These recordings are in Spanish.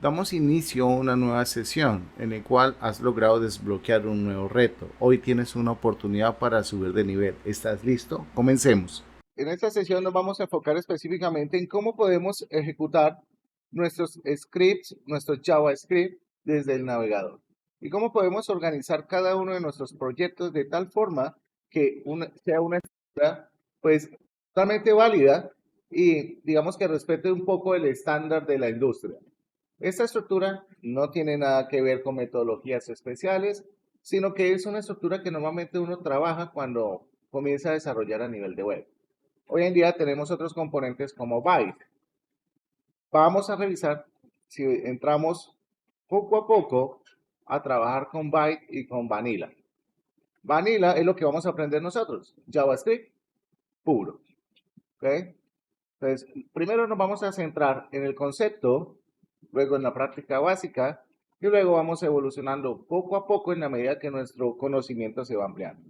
Damos inicio a una nueva sesión en la cual has logrado desbloquear un nuevo reto. Hoy tienes una oportunidad para subir de nivel. ¿Estás listo? Comencemos. En esta sesión nos vamos a enfocar específicamente en cómo podemos ejecutar nuestros scripts, nuestros JavaScript desde el navegador. Y cómo podemos organizar cada uno de nuestros proyectos de tal forma que sea una estructura pues totalmente válida y digamos que respete un poco el estándar de la industria. Esta estructura no tiene nada que ver con metodologías especiales, sino que es una estructura que normalmente uno trabaja cuando comienza a desarrollar a nivel de web. Hoy en día tenemos otros componentes como Byte. Vamos a revisar si entramos poco a poco a trabajar con Byte y con Vanilla. Vanilla es lo que vamos a aprender nosotros, JavaScript puro. ¿Ok? Entonces, primero nos vamos a centrar en el concepto, luego en la práctica básica y luego vamos evolucionando poco a poco en la medida que nuestro conocimiento se va ampliando.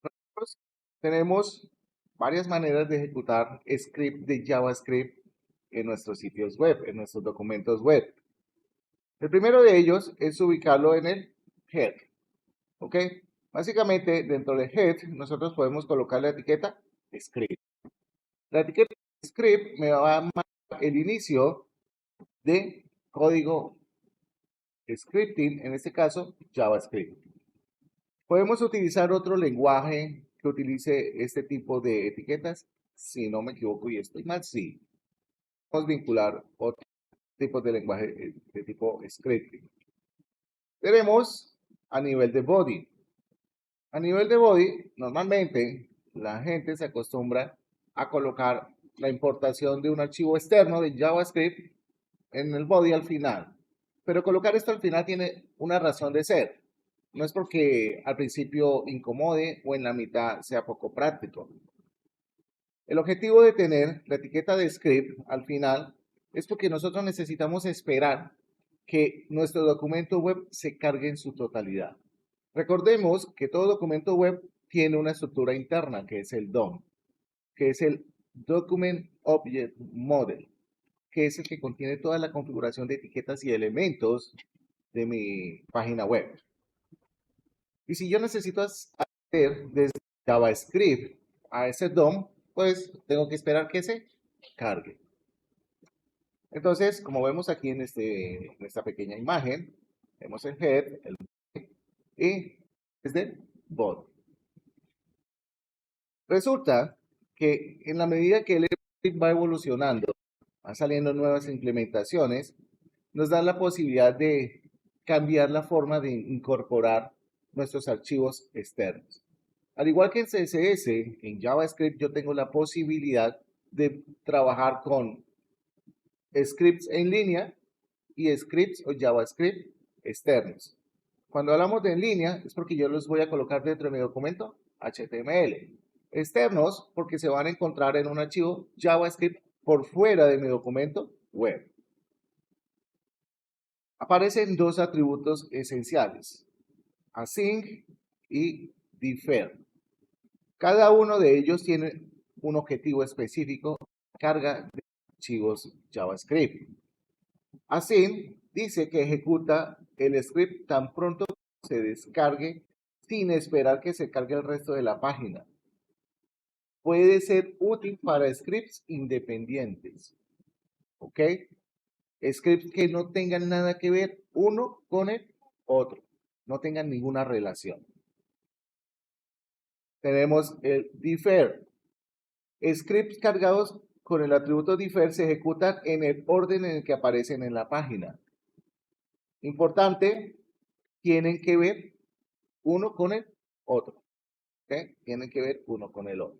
Nosotros tenemos varias maneras de ejecutar script de JavaScript en nuestros sitios web, en nuestros documentos web. El primero de ellos es ubicarlo en el head, ¿ok? Básicamente, dentro de head, nosotros podemos colocar la etiqueta script. La etiqueta script me va a marcar el inicio de código scripting, en este caso JavaScript. Podemos utilizar otro lenguaje que utilice este tipo de etiquetas, si no me equivoco y estoy mal, sí. Podemos vincular otro tipo de lenguaje de tipo scripting. Tenemos a nivel de body. A nivel de body, normalmente la gente se acostumbra a colocar la importación de un archivo externo de JavaScript en el body al final. Pero colocar esto al final tiene una razón de ser. No es porque al principio incomode o en la mitad sea poco práctico. El objetivo de tener la etiqueta de script al final es porque nosotros necesitamos esperar que nuestro documento web se cargue en su totalidad. Recordemos que todo documento web tiene una estructura interna que es el DOM, que es el Document Object Model, que es el que contiene toda la configuración de etiquetas y elementos de mi página web. Y si yo necesito hacer desde JavaScript a ese DOM, pues tengo que esperar que se cargue. Entonces, como vemos aquí en esta pequeña imagen, vemos el head, el y desde body. Resulta que en la medida que el script va evolucionando, van saliendo nuevas implementaciones, nos dan la posibilidad de cambiar la forma de incorporar nuestros archivos externos. Al igual que en CSS, en JavaScript yo tengo la posibilidad de trabajar con scripts en línea y scripts o JavaScript externos. Cuando hablamos de en línea es porque yo los voy a colocar dentro de mi documento HTML. Externos porque se van a encontrar en un archivo JavaScript por fuera de mi documento web. Aparecen dos atributos esenciales, async y defer. Cada uno de ellos tiene un objetivo específico, carga de archivos JavaScript. Async dice que ejecuta el script tan pronto se descargue sin esperar que se cargue el resto de la página. Puede ser útil para scripts independientes, ¿ok? Scripts que no tengan nada que ver uno con el otro, no tengan ninguna relación. Tenemos el defer. Scripts cargados con el atributo defer se ejecutan en el orden en el que aparecen en la página. Importante, tienen que ver uno con el otro. ¿Okay? Tienen que ver uno con el otro.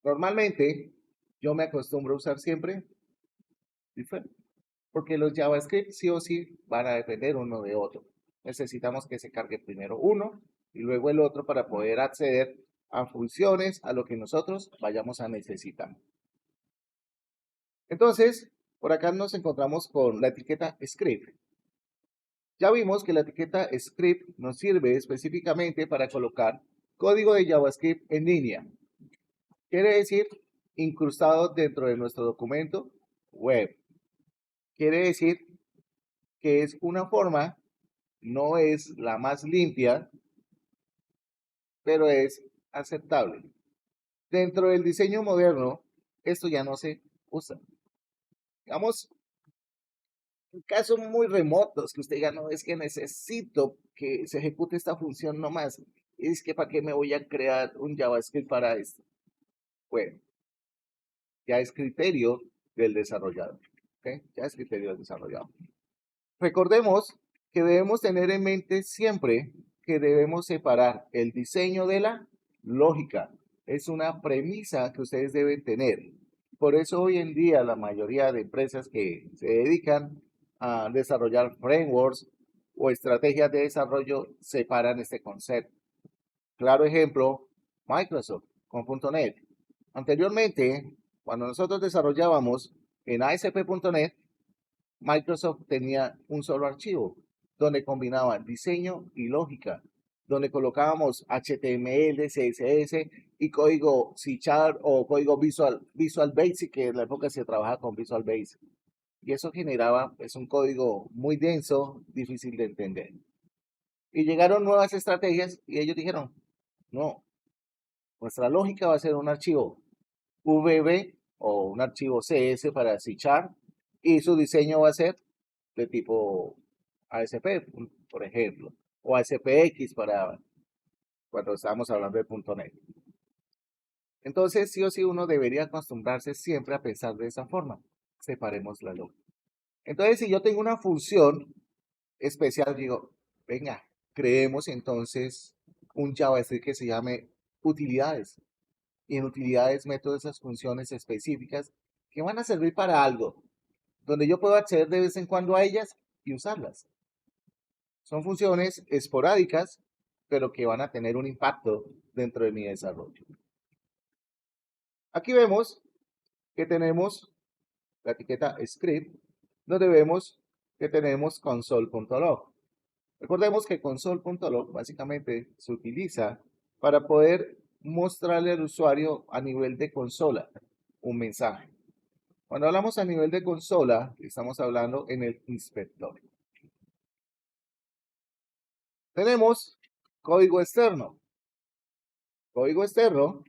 Normalmente, yo me acostumbro a usar siempre defer, porque los JavaScript sí o sí van a depender uno de otro. Necesitamos que se cargue primero uno y luego el otro para poder acceder a funciones, a lo que nosotros vayamos a necesitar. Entonces, por acá nos encontramos con la etiqueta script. Ya vimos que la etiqueta script nos sirve específicamente para colocar código de JavaScript en línea. Quiere decir incrustado dentro de nuestro documento web. Quiere decir que es una forma, no es la más limpia, pero es aceptable. Dentro del diseño moderno, esto ya no se usa. Digamos, en casos muy remotos que usted diga, no, es que necesito que se ejecute esta función nomás. Es que, ¿para qué me voy a crear un JavaScript para esto? Bueno, ya es criterio del desarrollador. ¿Ok? Ya es criterio del desarrollador. Recordemos que debemos tener en mente siempre que debemos separar el diseño de la lógica. Es una premisa que ustedes deben tener. Por eso hoy en día la mayoría de empresas que se dedican a desarrollar frameworks o estrategias de desarrollo separan este concepto. Claro ejemplo, Microsoft con .NET. Anteriormente, cuando nosotros desarrollábamos en ASP.NET, Microsoft tenía un solo archivo donde combinaba diseño y lógica, donde colocábamos HTML, CSS y código C# o código Visual Basic, que en la época se trabajaba con Visual Basic. Y eso generaba pues, un código muy denso, difícil de entender. Y llegaron nuevas estrategias y ellos dijeron, no, nuestra lógica va a ser un archivo VB o un archivo CS para C# y su diseño va a ser de tipo ASP, por ejemplo, o ASPX para cuando estamos hablando de .NET. Entonces, sí o sí, uno debería acostumbrarse siempre a pensar de esa forma. Separemos la lógica. Entonces, si yo tengo una función especial, digo, venga, creemos entonces un JavaScript que se llame utilidades. Y en utilidades meto esas funciones específicas que van a servir para algo, donde yo puedo acceder de vez en cuando a ellas y usarlas. Son funciones esporádicas, pero que van a tener un impacto dentro de mi desarrollo. Aquí vemos que tenemos la etiqueta script, donde vemos que tenemos console.log. Recordemos que console.log básicamente se utiliza para poder mostrarle al usuario a nivel de consola un mensaje. Cuando hablamos a nivel de consola, estamos hablando en el inspector. Tenemos código externo. Código externo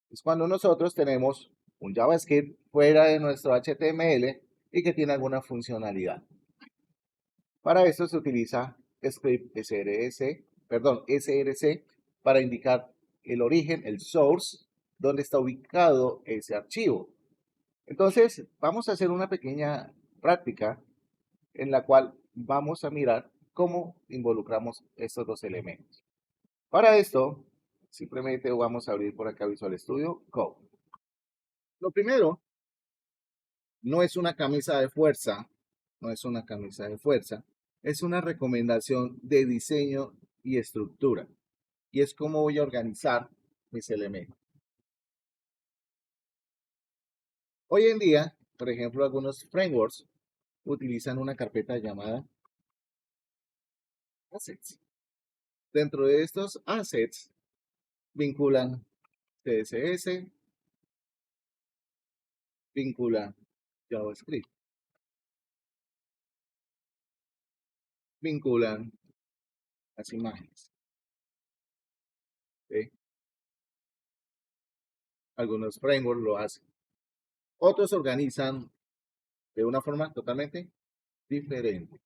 es cuando nosotros tenemos un JavaScript fuera de nuestro HTML y que tiene alguna funcionalidad. Para esto se utiliza script src para indicar el origen, el source, donde está ubicado ese archivo. Entonces, vamos a hacer una pequeña práctica en la cual vamos a mirar cómo involucramos estos dos elementos. Para esto, simplemente vamos a abrir por acá Visual Studio Code. Lo primero, no es una camisa de fuerza, no es una camisa de fuerza, es una recomendación de diseño y estructura. Y es cómo voy a organizar mis elementos. Hoy en día, por ejemplo, algunos frameworks utilizan una carpeta llamada assets. Dentro de estos assets vinculan CSS, vinculan JavaScript, vinculan las imágenes. ¿Sí? Algunos frameworks lo hacen. Otros organizan de una forma totalmente diferente.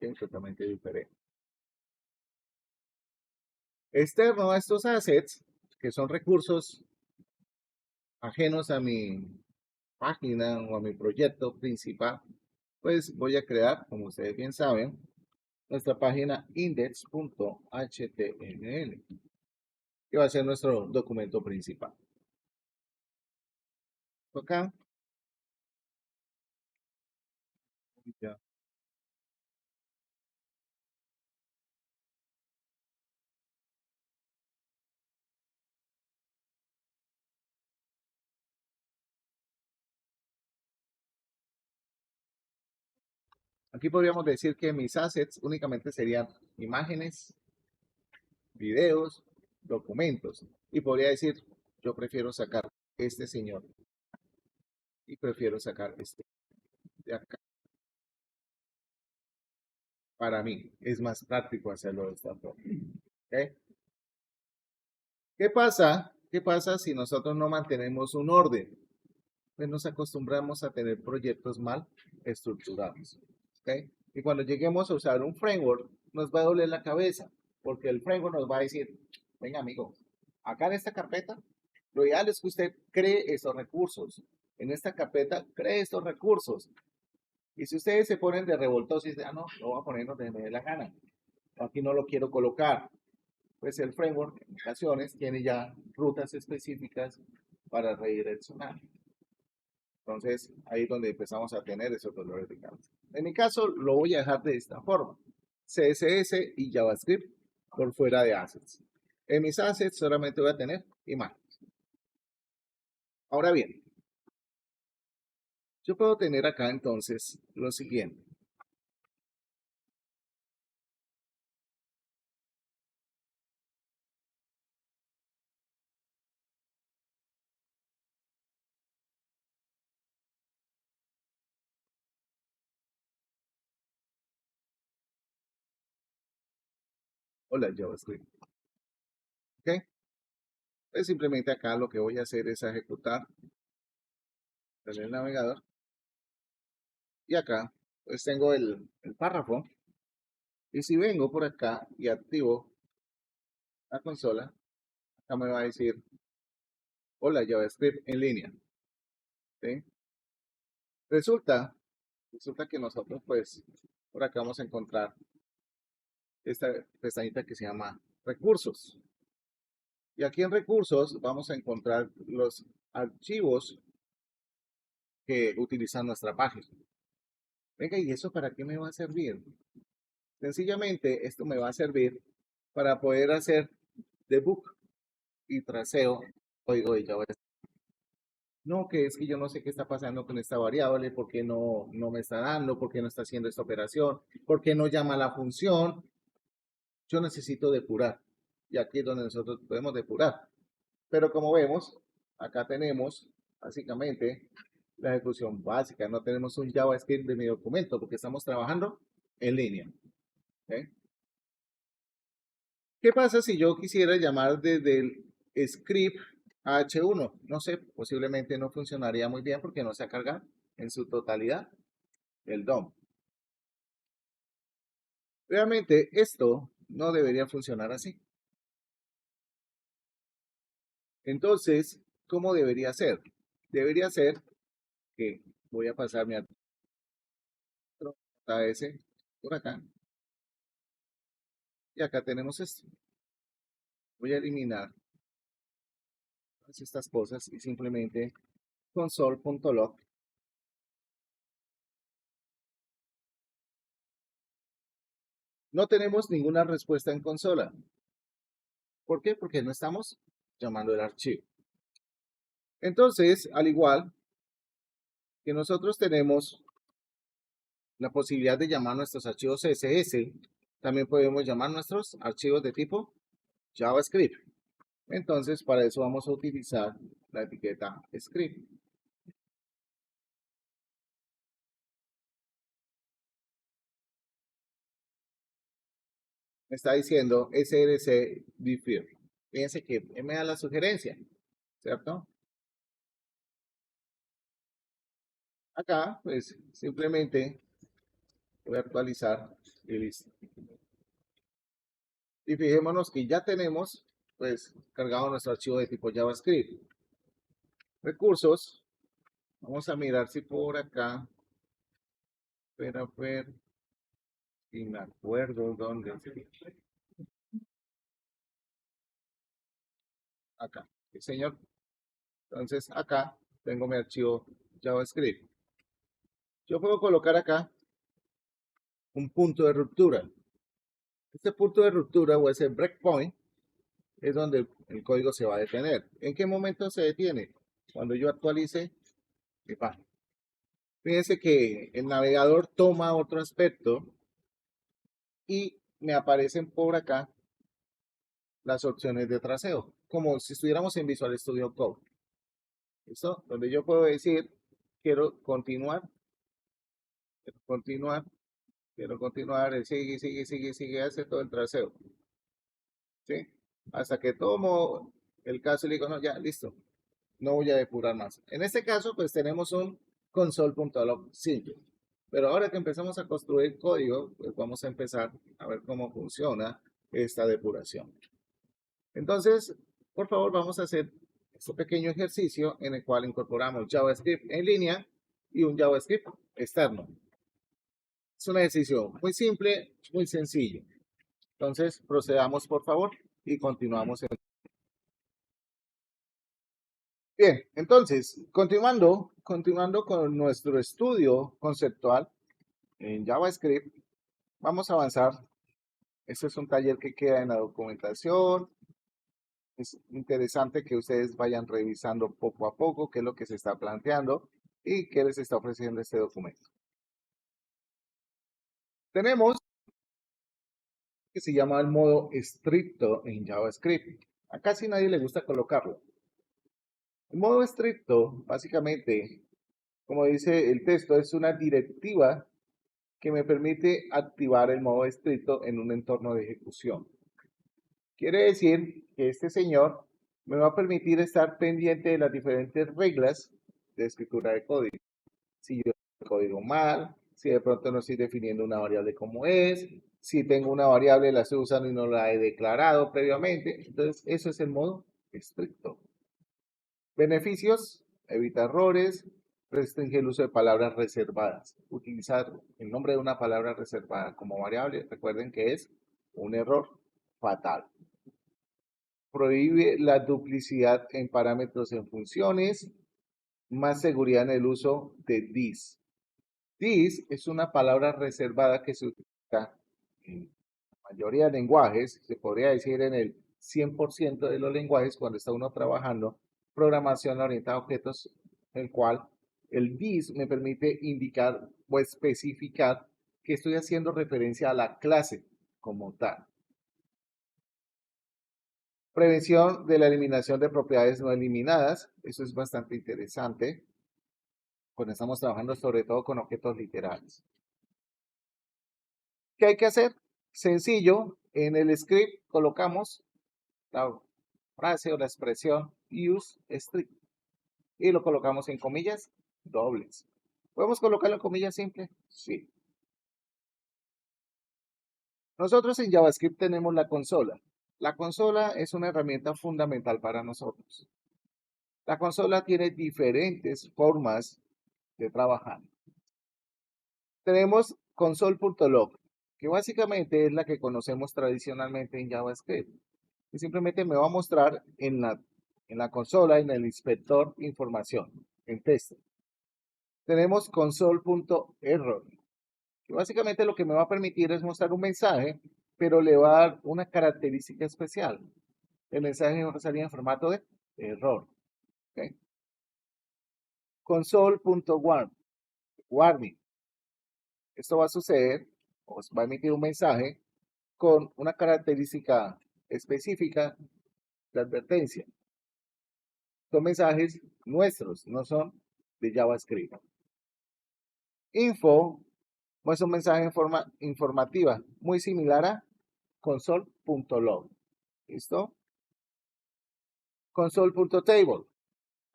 ¿Sí? Totalmente diferente. Externo a estos assets, que son recursos ajenos a mi página o a mi proyecto principal, pues voy a crear, como ustedes bien saben, nuestra página index.html, que va a ser nuestro documento principal. Acá, ya. Aquí podríamos decir que mis assets únicamente serían imágenes, videos, documentos. Y podría decir, yo prefiero sacar este señor y prefiero sacar este. de acá. Para mí es más práctico hacerlo de esta forma. ¿Ok? ¿Qué pasa? ¿Qué pasa si nosotros no mantenemos un orden? Pues nos acostumbramos a tener proyectos mal estructurados. ¿Ok? Y cuando lleguemos a usar un framework, nos va a doler la cabeza, porque el framework nos va a decir, venga amigo, acá en esta carpeta, lo ideal es que usted cree estos recursos. En esta carpeta, cree estos recursos. Y si ustedes se ponen de revoltosos y dicen, ah, no, lo voy a poner donde me dé la gana, aquí no lo quiero colocar, pues el framework en ocasiones tiene ya rutas específicas para redireccionar. Entonces, ahí es donde empezamos a tener esos dolores de cabeza. En mi caso, lo voy a dejar de esta forma. CSS y JavaScript por fuera de assets. En mis assets solamente voy a tener imágenes. Ahora bien, yo puedo tener acá entonces lo siguiente. Hola, JavaScript. ¿Ok? Pues simplemente acá lo que voy a hacer es ejecutar en el navegador. Y acá, pues tengo el párrafo. Y si vengo por acá y activo la consola, acá me va a decir, hola, JavaScript en línea. ¿Sí? Resulta, resulta que nosotros, pues, por acá vamos a encontrar esta pestañita que se llama recursos. Y aquí en recursos vamos a encontrar los archivos que utilizan nuestra página. Venga, ¿y eso para qué me va a servir? Sencillamente, esto me va a servir para poder hacer debug y traceo código de JavaScript. No, que es que yo no sé qué está pasando con esta variable, por qué no me está dando, por qué no está haciendo esta operación, por qué no llama la función. Yo necesito depurar. Y aquí es donde nosotros podemos depurar. Pero como vemos, acá tenemos básicamente la ejecución básica. No tenemos un JavaScript de mi documento porque estamos trabajando en línea. ¿Ok? ¿Qué pasa si yo quisiera llamar desde el script a H1? No sé, posiblemente no funcionaría muy bien porque no se carga en su totalidad el DOM. Realmente esto no debería funcionar así. Entonces, ¿cómo debería ser? Debería ser que voy a pasar mi AS por acá y acá tenemos esto. Voy a eliminar todas estas cosas y simplemente console.log. No tenemos ninguna respuesta en consola. ¿Por qué? Porque no estamos llamando el archivo. Entonces, al igual que nosotros tenemos la posibilidad de llamar nuestros archivos CSS, también podemos llamar nuestros archivos de tipo JavaScript. Entonces, para eso vamos a utilizar la etiqueta script. Me está diciendo src defer. Fíjense que me da la sugerencia, ¿cierto? Acá, pues, simplemente voy a actualizar y listo. Y fijémonos que ya tenemos, pues, cargado nuestro archivo de tipo JavaScript. Recursos. Vamos a mirar si por acá, espera, ver, si me acuerdo dónde. Acá, sí, señor. Entonces, acá tengo mi archivo JavaScript. Yo puedo colocar acá un punto de ruptura. Este punto de ruptura o ese breakpoint es donde el código se va a detener. ¿En qué momento se detiene? Cuando yo actualice mi página. Fíjense que el navegador toma otro aspecto y me aparecen por acá las opciones de traceo, como si estuviéramos en Visual Studio Code. ¿Listo? Donde yo puedo decir, quiero continuar continuar, quiero continuar, sigue, hace todo el traseo, ¿sí? Hasta que tomo el caso y le digo, no, ya, listo, no voy a depurar más. En este caso, pues tenemos un console.log simple. Pero ahora que empezamos a construir código, pues vamos a empezar a ver cómo funciona esta depuración. Entonces, por favor, vamos a hacer este pequeño ejercicio en el cual incorporamos JavaScript en línea y un JavaScript externo. Es un ejercicio muy simple, muy sencillo. Entonces, procedamos, por favor, y continuamos. Bien, entonces, continuando con nuestro estudio conceptual en JavaScript, vamos a avanzar. Este es un taller que queda en la documentación. Es interesante que ustedes vayan revisando poco a poco qué es lo que se está planteando y qué les está ofreciendo este documento. Tenemos que se llama el modo estricto en JavaScript. A casi nadie le gusta colocarlo. El modo estricto, básicamente, como dice el texto, es una directiva que me permite activar el modo estricto en un entorno de ejecución. Quiere decir que este señor me va a permitir estar pendiente de las diferentes reglas de escritura de código. Si yo escribo el código mal, si de pronto no estoy definiendo una variable como es, si tengo una variable la estoy usando y no la he declarado previamente. Entonces, eso es el modo estricto. Beneficios: evita errores, restringe el uso de palabras reservadas. Utilizar el nombre de una palabra reservada como variable, recuerden que es un error fatal. Prohíbe la duplicidad en parámetros en funciones, más seguridad en el uso de this. This es una palabra reservada que se utiliza en la mayoría de lenguajes, se podría decir en el 100% de los lenguajes cuando está uno trabajando programación orientada a objetos, el cual el this me permite indicar o especificar que estoy haciendo referencia a la clase como tal. Prevención de la eliminación de propiedades no eliminadas. Eso es bastante interesante cuando estamos trabajando sobre todo con objetos literales. ¿Qué hay que hacer? Sencillo, en el script colocamos la frase o la expresión use strict y lo colocamos en comillas dobles. ¿Podemos colocarlo en comillas simples? Sí. Nosotros en JavaScript tenemos la consola. La consola es una herramienta fundamental para nosotros. La consola tiene diferentes formas de trabajar. Tenemos console.log, que básicamente es la que conocemos tradicionalmente en JavaScript. Y simplemente me va a mostrar en la consola, en el inspector, información, en texto. Tenemos console.error, que básicamente lo que me va a permitir es mostrar un mensaje, pero le va a dar una característica especial. El mensaje va a salir en formato de error. ¿Okay? Console.warning. Esto va a suceder, os va a emitir un mensaje con una característica específica de advertencia. Son mensajes nuestros, no son de JavaScript. Info muestra un mensaje en forma informativa, muy similar a console.log. ¿Listo? Console.table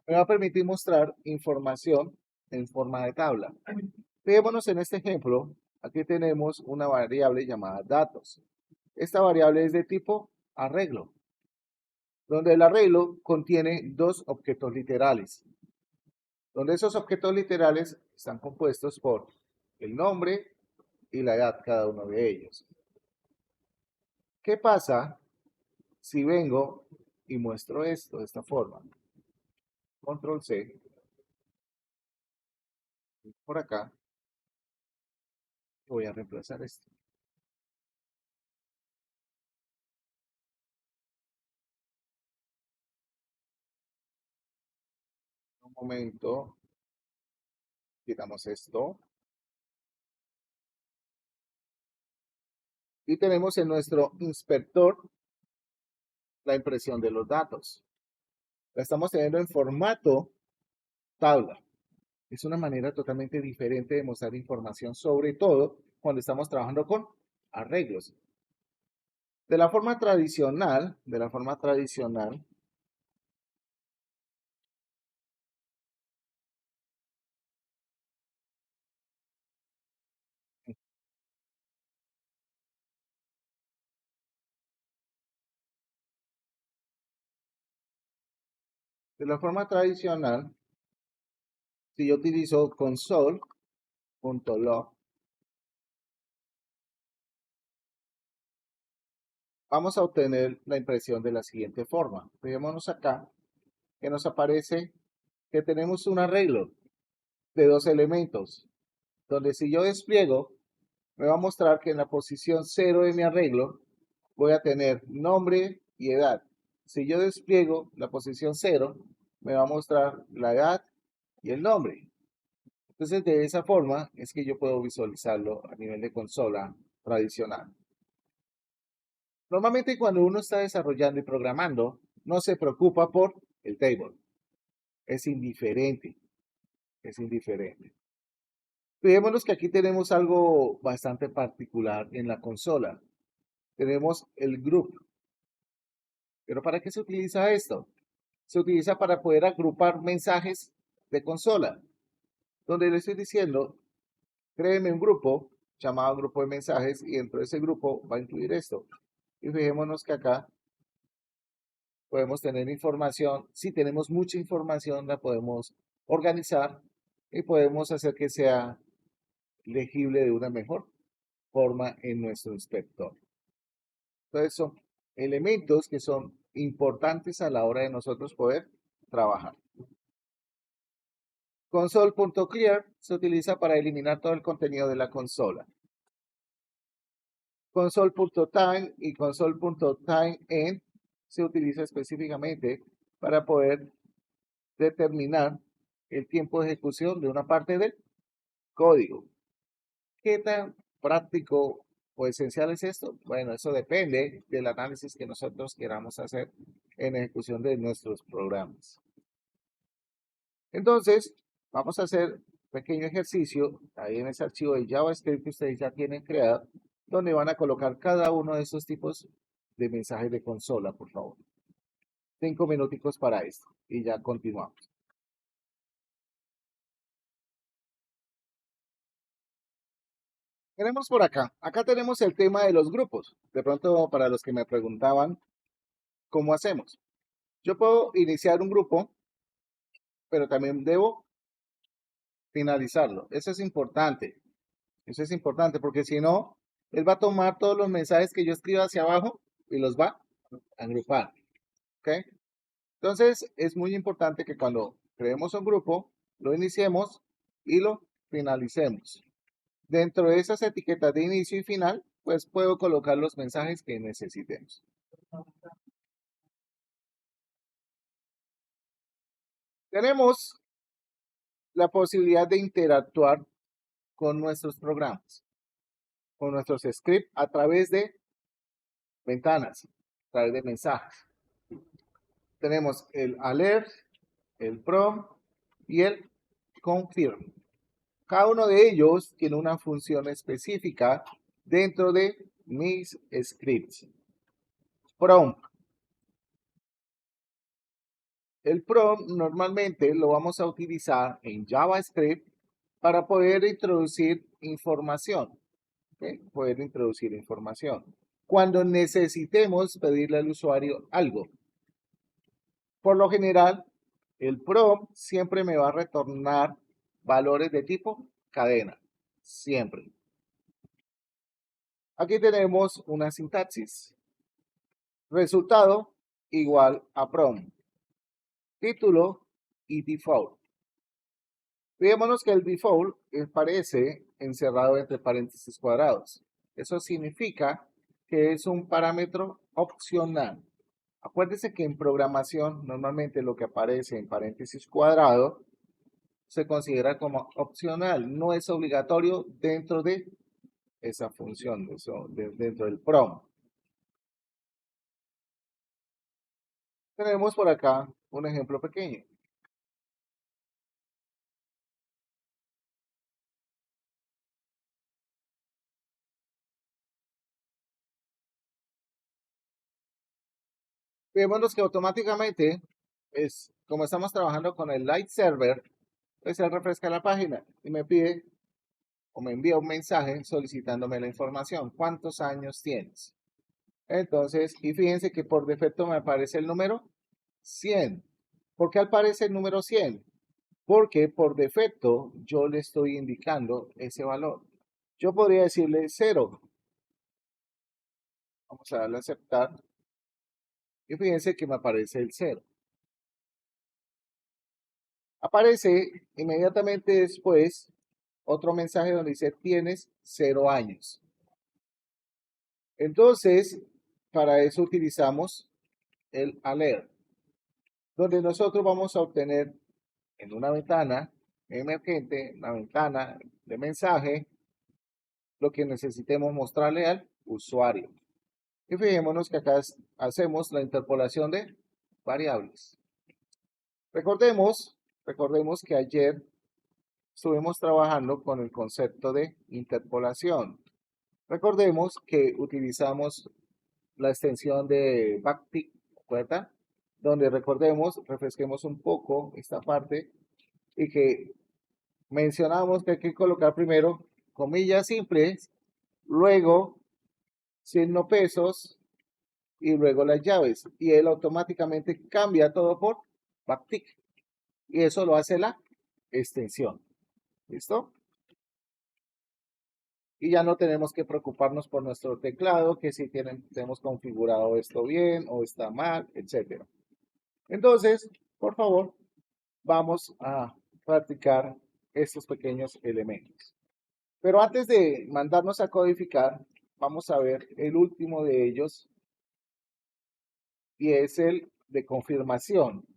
me va a permitir mostrar información en forma de tabla. Fijémonos en este ejemplo. Aquí tenemos una variable llamada datos. Esta variable es de tipo arreglo, donde el arreglo contiene dos objetos literales, donde esos objetos literales están compuestos por el nombre y la edad, cada uno de ellos. ¿Qué pasa si vengo y muestro esto de esta forma? Control C, por acá, voy a reemplazar esto. Un momento, quitamos esto. Y tenemos en nuestro inspector la impresión de los datos. La estamos teniendo en formato tabla. Es una manera totalmente diferente de mostrar información, sobre todo cuando estamos trabajando con arreglos. De la forma tradicional, de la forma tradicional, si yo utilizo console.log, vamos a obtener la impresión de la siguiente forma. Fijémonos acá que nos aparece que tenemos un arreglo de dos elementos, donde si yo despliego, me va a mostrar que en la posición 0 de mi arreglo voy a tener nombre y edad. Si yo despliego la posición 0, me va a mostrar la edad y el nombre. Entonces, de esa forma es que yo puedo visualizarlo a nivel de consola tradicional. Normalmente cuando uno está desarrollando y programando, no se preocupa por el table. Es indiferente, es indiferente. Fijémonos que aquí tenemos algo bastante particular en la consola. Tenemos el group. ¿Pero para qué se utiliza esto? Se utiliza para poder agrupar mensajes de consola, donde le estoy diciendo, créeme un grupo llamado grupo de mensajes y dentro de ese grupo va a incluir esto. Y fijémonos que acá podemos tener información. Si tenemos mucha información, la podemos organizar y podemos hacer que sea legible de una mejor forma en nuestro inspector. Entonces son elementos que son importantes a la hora de nosotros poder trabajar. Console.clear se utiliza para eliminar todo el contenido de la consola. Console.time y console.timeend se utiliza específicamente para poder determinar el tiempo de ejecución de una parte del código. ¿Qué tan práctico o esencial es esto? Bueno, eso depende del análisis que nosotros queramos hacer en ejecución de nuestros programas. Entonces, vamos a hacer un pequeño ejercicio ahí en ese archivo de JavaScript que ustedes ya tienen creado, donde van a colocar cada uno de estos tipos de mensajes de consola, por favor. 5 minuticos para esto y ya continuamos. Tenemos por acá tenemos el tema de los grupos. De pronto, para los que me preguntaban, ¿cómo hacemos? Yo puedo iniciar un grupo, pero también debo finalizarlo. Eso es importante porque si no, él va a tomar todos los mensajes que yo escriba hacia abajo y los va a agrupar. ¿Ok? Entonces, es muy importante que cuando creemos un grupo, lo iniciemos y lo finalicemos. Dentro de esas etiquetas de inicio y final, pues puedo colocar los mensajes que necesitemos. Tenemos la posibilidad de interactuar con nuestros programas, con nuestros scripts a través de ventanas, a través de mensajes. Tenemos el alert, el prompt y el confirm. Cada uno de ellos tiene una función específica dentro de mis scripts. Prompt. El prompt normalmente lo vamos a utilizar en JavaScript para poder introducir información. ¿Okay? Poder introducir información. Cuando necesitemos pedirle al usuario algo. Por lo general, el prompt siempre me va a retornar valores de tipo cadena. Siempre. Aquí tenemos una sintaxis. Resultado igual a prompt. Título y default. Fijémonos que el default aparece encerrado entre paréntesis cuadrados. Eso significa que es un parámetro opcional. Acuérdense que en programación normalmente lo que aparece en paréntesis cuadrado se considera como opcional, no es obligatorio dentro de esa función, dentro del prompt. Tenemos por acá un ejemplo pequeño. Vemos que automáticamente, como estamos trabajando con el Light Server, pues él refresca la página y me pide o me envía un mensaje solicitándome la información. ¿Cuántos años tienes? Entonces, y fíjense que por defecto me aparece el número 100. ¿Por qué aparece el número 100? Porque por defecto yo le estoy indicando ese valor. Yo podría decirle 0. Vamos a darle a aceptar. Y fíjense que me aparece el 0. Aparece inmediatamente después otro mensaje donde dice tienes 0 años. Entonces, para eso utilizamos el alert, donde nosotros vamos a obtener en una ventana emergente, una ventana de mensaje, lo que necesitemos mostrarle al usuario. Y fijémonos que acá hacemos la interpolación de variables. Recordemos que ayer estuvimos trabajando con el concepto de interpolación. Recordemos que utilizamos la extensión de backtick, ¿recuerda? Donde refresquemos un poco esta parte y que mencionamos que hay que colocar primero comillas simples, luego signo pesos y luego las llaves. Y él automáticamente cambia todo por backtick. Y eso lo hace la extensión. ¿Listo? Y ya no tenemos que preocuparnos por nuestro teclado, que si tenemos configurado esto bien o está mal, etcétera. Entonces, por favor, vamos a practicar estos pequeños elementos. Pero antes de mandarnos a codificar, vamos a ver el último de ellos y es el de confirmación.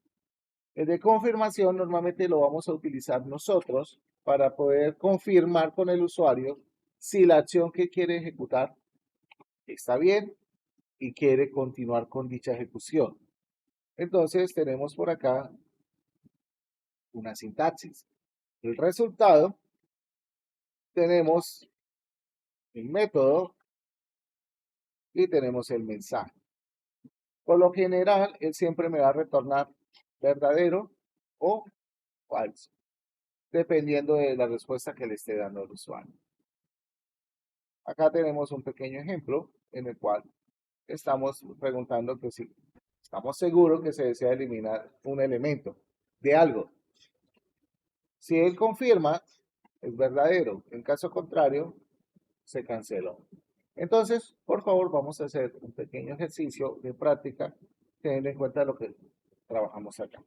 El de confirmación normalmente lo vamos a utilizar nosotros para poder confirmar con el usuario si la acción que quiere ejecutar está bien y quiere continuar con dicha ejecución. Entonces tenemos por acá una sintaxis. El resultado, tenemos el método y tenemos el mensaje. Por lo general, él siempre me va a retornar verdadero o falso, dependiendo de la respuesta que le esté dando al usuario. Acá tenemos un pequeño ejemplo en el cual estamos preguntando que si estamos seguros que se desea eliminar un elemento de algo. Si él confirma, es verdadero. En caso contrario, se canceló. Entonces, por favor, vamos a hacer un pequeño ejercicio de práctica teniendo en cuenta lo que trabajamos acá.